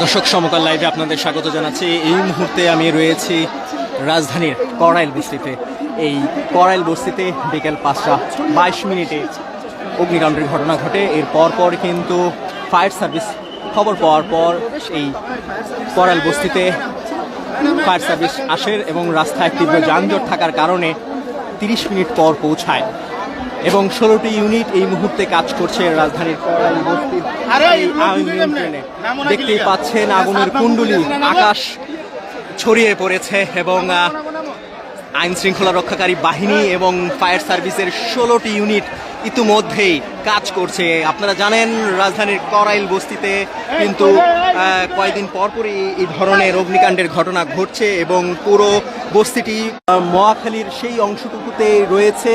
দর্শক সমকাল লাইভে আপনাদের স্বাগত জানাচ্ছি। এই মুহূর্তে আমি রয়েছি রাজধানীর কড়াইল বস্তিতে। এই কড়াইল বস্তিতে বিকেল 5:22 অগ্নিকাণ্ডের ঘটনা ঘটে। এর পর কিন্তু ফায়ার সার্ভিস খবর পাওয়ার পর এই কড়াইল বস্তিতে ফায়ার সার্ভিস আসে এবং রাস্তায় তীব্র যানজট থাকার কারণে 30 মিনিট পর পৌঁছায় এবং 16টি ইউনিট এই মুহূর্তে কাজ করছে রাজধানীর কড়াইল বস্তির এই আগুন নিয়ন্ত্রণে। দেখতেই পাচ্ছেন আগুনের কুণ্ডুলি আকাশ ছড়িয়ে পড়েছে এবং আইন শৃঙ্খলা রক্ষাকারী বাহিনী এবং ফায়ার সার্ভিসের 16টি ইউনিট ইতিমধ্যেই কাজ করছে। আপনারা জানেন রাজধানীর কড়াইল বস্তিতে কিন্তু কয়েকদিন পরপরই এই ধরনের অগ্নিকাণ্ডের ঘটনা ঘটছে এবং পুরো বস্তিটি মহাখালীর সেই অংশটুকুতে রয়েছে।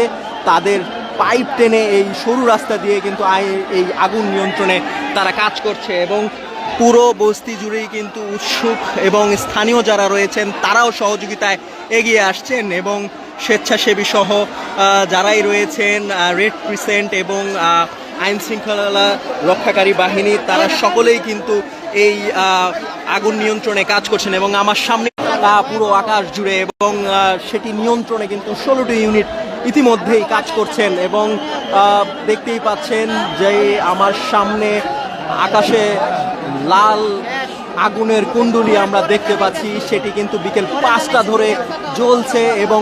তাদের পাইপ টেনে এই সরু রাস্তা দিয়ে কিন্তু এই আগুন নিয়ন্ত্রণে তারা কাজ করছে এবং পুরো বস্তি জুড়েই কিন্তু উৎসুক এবং স্থানীয় যারা রয়েছেন তারাও সহযোগিতায় এগিয়ে আসছেন এবং স্বেচ্ছাসেবী সহ যারাই রয়েছেন রেড ক্রিসেন্ট এবং আইন শৃঙ্খলা রক্ষাকারী বাহিনী তারা সকলেই কিন্তু এই আগুন নিয়ন্ত্রণে কাজ করছেন এবং আমার সামনে পুরো আকাশ জুড়ে এবং সেটি নিয়ন্ত্রণে কিন্তু 16টি ইউনিট ইতিমধ্যেই কাজ করছেন এবং দেখতেই পাচ্ছেন যে আমার সামনে আকাশে লাল আগুনের কুণ্ডুলি আমরা দেখতে পাচ্ছি। সেটি কিন্তু বিকেল 5টা ধরে জ্বলছে এবং